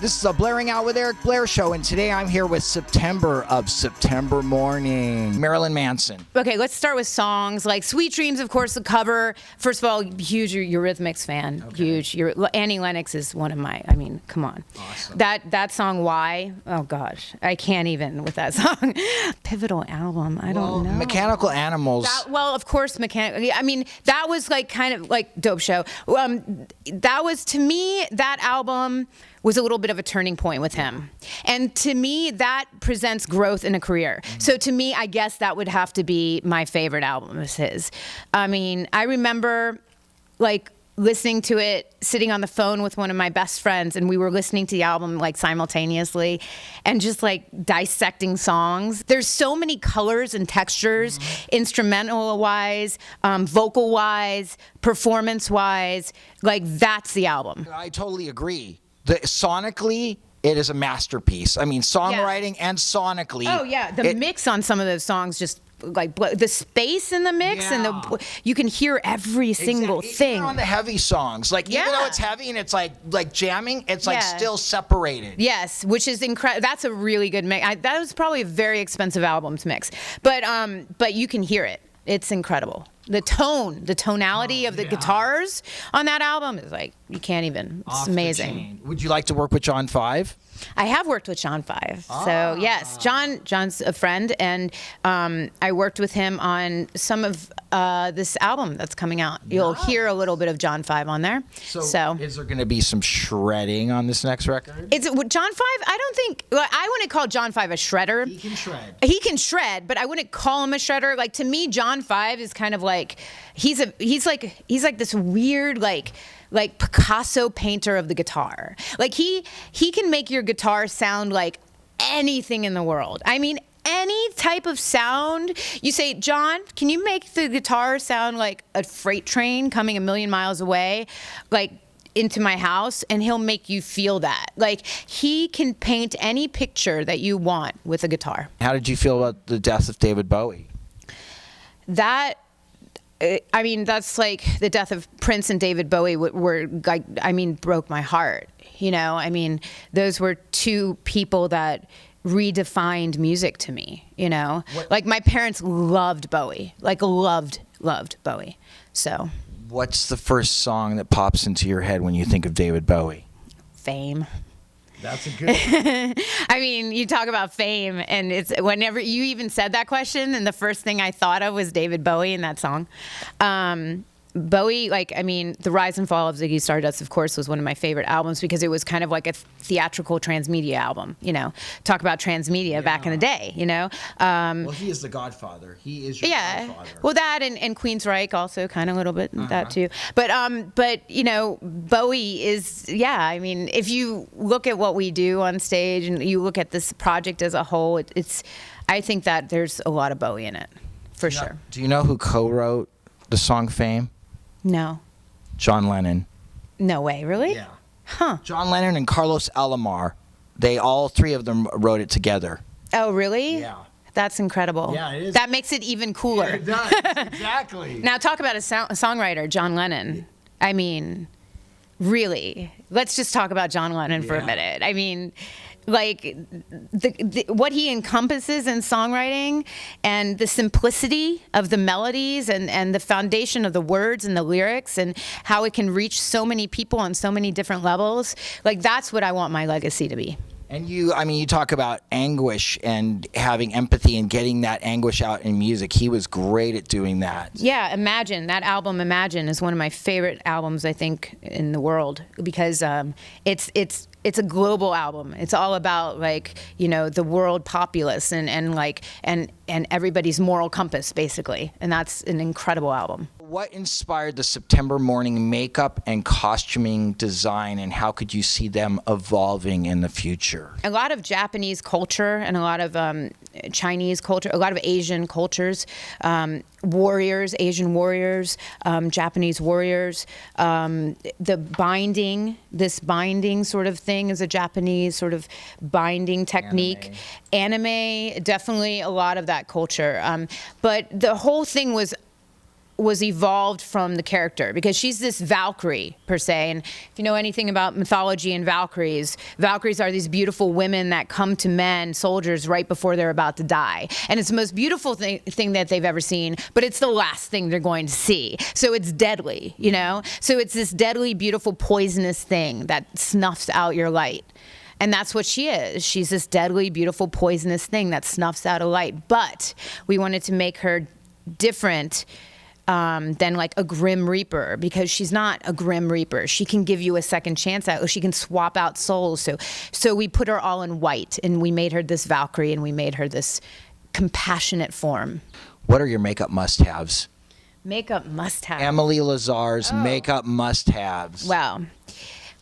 This is a Blairing Out with Eric Blair show, and today I'm here with September of September Mourning, Marilyn Manson. Okay, let's start with songs. Like Sweet Dreams, of course, the cover. First of all, huge Eurythmics fan. Okay. Huge. Annie Lennox is one of my, come on. Awesome. That song, Why? Oh, gosh. I can't even with that song. Pivotal album. I don't know. Mechanical Animals. Of course, Mechanical. That was like kind of like Dope Show. That was, to me, that album was a little bit of a turning point with him. And to me, that presents growth in a career. So to me, I guess that would have to be my favorite album is his. I remember like listening to it, sitting on the phone with one of my best friends, and we were listening to the album like simultaneously and just like dissecting songs. There's so many colors and textures, instrumental-wise, vocal-wise, performance-wise. Like, that's the album. I totally agree. Sonically, it is a masterpiece. Songwriting and sonically. Oh yeah, the mix on some of those songs just like the space in the mix, and you can hear every single thing. Even on the heavy songs, like even though it's heavy and it's like jamming, it's like still separated. Yes, which is incredible. That's a really good mix. That was probably a very expensive album to mix, but you can hear it. It's incredible. The tonality of the guitars on that album is like, you can't even, it's amazing. Would you like to work with John 5? I have worked with John 5. So yes, John's a friend, and I worked with him on some of this album that's coming out. You'll hear a little bit of John 5 on there. So is there going to be some shredding on this next record? John 5, I don't think, I wouldn't call John 5 a shredder. He can shred. He can shred, but I wouldn't call him a shredder. Like, to me, John 5 is kind of like, he's like this weird, like Picasso painter of the guitar. Like he can make your guitar sound like anything in the world. Any type of sound. You say, John, can you make the guitar sound like a freight train coming a million miles away, like into my house? And he'll make you feel that. Like, he can paint any picture that you want with a guitar. How did you feel about the death of David Bowie? That's like the death of Prince and David Bowie broke my heart. Those were two people that redefined music to me, Like, my parents loved Bowie, loved Bowie. So. What's the first song that pops into your head when you think of David Bowie? Fame. That's a good one. You talk about fame, and it's whenever you even said that question, and the first thing I thought of was David Bowie in that song. Bowie, The Rise and Fall of Ziggy Stardust, of course, was one of my favorite albums because it was kind of like a theatrical transmedia album, Talk about transmedia back in the day, Well, he is the Godfather. He is your Godfather. Well, that and Queensryche also kind of a little bit that too. But Bowie is, if you look at what we do on stage and you look at this project as a whole, I think that there's a lot of Bowie in it, for sure. Do you know who co-wrote the song Fame? No. John Lennon. No way, really? Yeah. Huh. John Lennon and Carlos Alomar. All three of them wrote it together. Oh, really? Yeah. That's incredible. Yeah, it is. That makes it even cooler. Yeah, it does. Exactly. Now talk about a songwriter, John Lennon. Really. Let's just talk about John Lennon for a minute. What he encompasses in songwriting and the simplicity of the melodies and the foundation of the words and the lyrics and how it can reach so many people on so many different levels. That's what I want my legacy to be. And you talk about anguish and having empathy and getting that anguish out in music. He was great at doing that. Yeah, Imagine. That album, Imagine, is one of my favorite albums, I think, in the world because it's a global album. It's all about the world populace and everybody's moral compass, basically. And that's an incredible album. What inspired the September Mourning makeup and costuming design, and how could you see them evolving in the future? A lot of Japanese culture and a lot of Chinese culture, a lot of Asian cultures, warriors, Asian warriors, Japanese warriors. This binding sort of thing is a Japanese sort of binding technique. Anime, definitely a lot of that culture. But the whole thing was was evolved from the character, because she's this Valkyrie per se. And if you know anything about mythology and Valkyries are these beautiful women that come to men, soldiers, right before they're about to die. And it's the most beautiful thing that they've ever seen, but it's the last thing they're going to see. So it's deadly, you know? So it's this deadly, beautiful, poisonous thing that snuffs out your light. And that's what she is. She's this deadly, beautiful, poisonous thing that snuffs out a light. But we wanted to make her different than like a Grim Reaper, because she's not a Grim Reaper. She can give you a second chance at, she can swap out souls. So we put her all in white, and we made her this Valkyrie, and we made her this compassionate form. What are your makeup must-haves? Makeup must-haves. Emily Lazar's makeup must-haves. Well,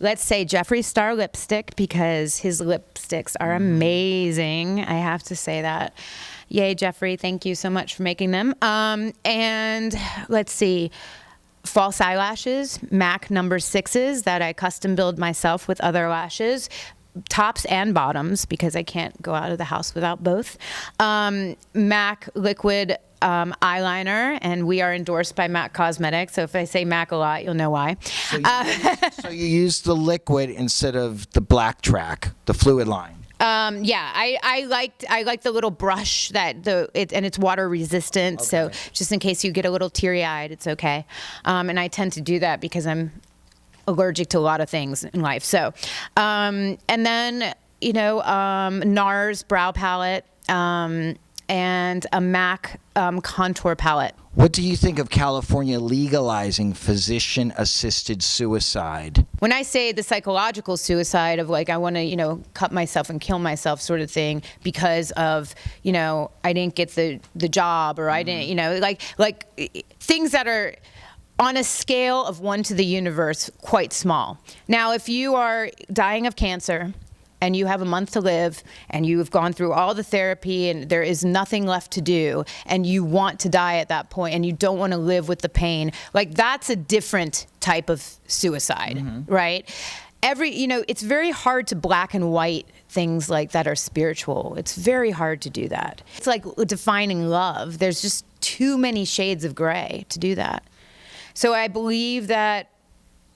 let's say Jeffree Star lipstick, because his lipsticks are amazing. I have to say that. Yay, Jeffree. Thank you so much for making them. And let's see. False eyelashes, MAC number 6s that I custom build myself with other lashes. Tops and bottoms, because I can't go out of the house without both. MAC liquid eyeliner, and we are endorsed by MAC Cosmetics. So if I say MAC a lot, you'll know why. So you use the liquid instead of the black track, the fluid line. Yeah, I like the little brush and it's water resistant. Okay. So just in case you get a little teary eyed, it's okay. And I tend to do that because I'm allergic to a lot of things in life. So, and then, you know, NARS brow palette, and a MAC contour palette. What do you think of California legalizing physician-assisted suicide? When I say the psychological suicide of like, I want to, you know, cut myself and kill myself sort of thing because of, you know, I didn't get the job, or I didn't, you know, like things that are on a scale of 1 to the universe, quite small. Now, if you are dying of cancer and you have a month to live and you've gone through all the therapy and there is nothing left to do and you want to die at that point and you don't want to live with the pain, like that's a different type of suicide, right? You know, it's very hard to black and white things like that are spiritual. It's very hard to do that. It's like defining love. There's just too many shades of gray to do that. So I believe that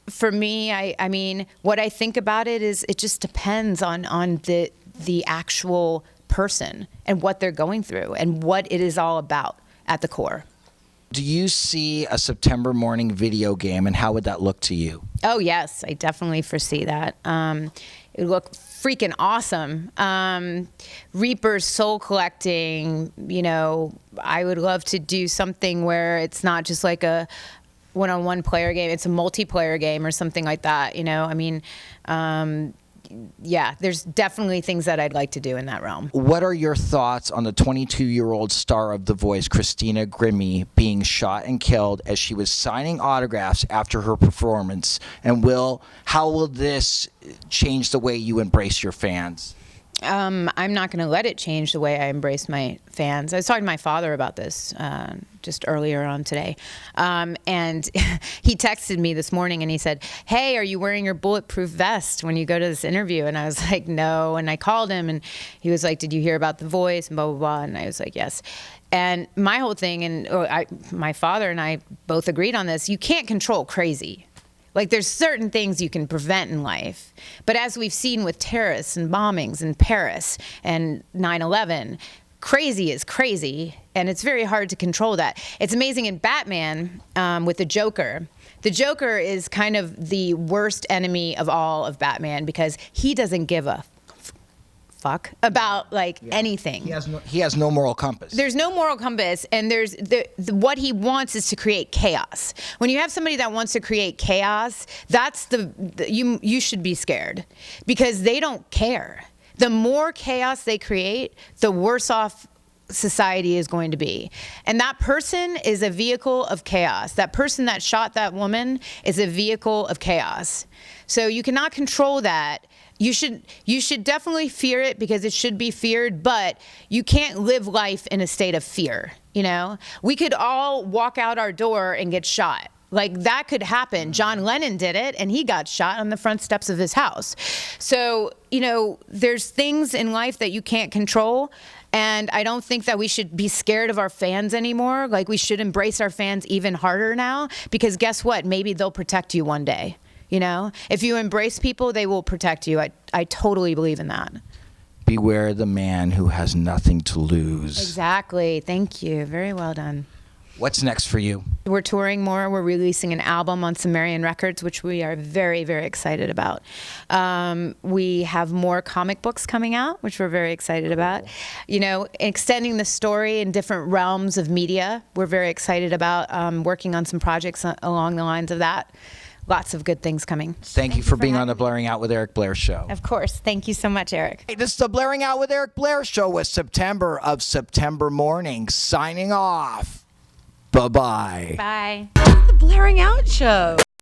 for me, I mean, what I think about it is it just depends on the actual person and what they're going through and what it is all about at the core. Do you see a September Mourning video game, and how would that look to you? Oh, yes, I definitely foresee that. It would look freaking awesome. Reaper's soul collecting, you know, I would love to do something where it's not just like a one-on-one player game, it's a multiplayer game or something like that, you know? I mean, yeah, there's definitely things that I'd like to do in that realm. What are your thoughts on the 22-year-old star of The Voice, Christina Grimmie, being shot and killed as she was signing autographs after her performance? And how will this change the way you embrace your fans? I'm not going to let it change the way I embrace my fans. I was talking to my father about this just earlier on today. And he texted me this morning and he said, "Hey, are you wearing your bulletproof vest when you go to this interview?" And I was like, "No." And I called him and he was like, "Did you hear about The Voice?" And blah, blah, blah. And I was like, "Yes." And my whole thing, and my father and I both agreed on this, you can't control crazy. Like, there's certain things you can prevent in life. But as we've seen with terrorists and bombings in Paris and 9/11, crazy is crazy, and it's very hard to control that. It's amazing in Batman with the Joker. The Joker is kind of the worst enemy of all of Batman because he doesn't give a fuck about anything. He has no moral compass. There's no moral compass, and there's what he wants is to create chaos. When you have somebody that wants to create chaos, that's you should be scared because they don't care. The more chaos they create, the worse off society is going to be. And that person is a vehicle of chaos. That person that shot that woman is a vehicle of chaos. So you cannot control that. You should definitely fear it because it should be feared, but you can't live life in a state of fear, you know? We could all walk out our door and get shot. Like, that could happen. John Lennon did it, and he got shot on the front steps of his house. So, you know, there's things in life that you can't control, And I don't think that we should be scared of our fans anymore. Like, we should embrace our fans even harder now, because guess what? Maybe they'll protect you one day. You know, if you embrace people, they will protect you. I totally believe in that. Beware the man who has nothing to lose. Exactly. Thank you. Very well done. What's next for you? We're touring more. We're releasing an album on Sumerian Records, which we are very, very excited about. We have more comic books coming out, which we're very excited about. You know, extending the story in different realms of media. We're very excited about working on some projects along the lines of that. Lots of good things coming. Thank you for being on the Blairing Out with Eric Blair show. Of course. Thank you so much, Eric. Hey, this is the Blairing Out with Eric Blair show with September of September Mourning. Signing off. Bye-bye. Bye. The Blairing Out Show.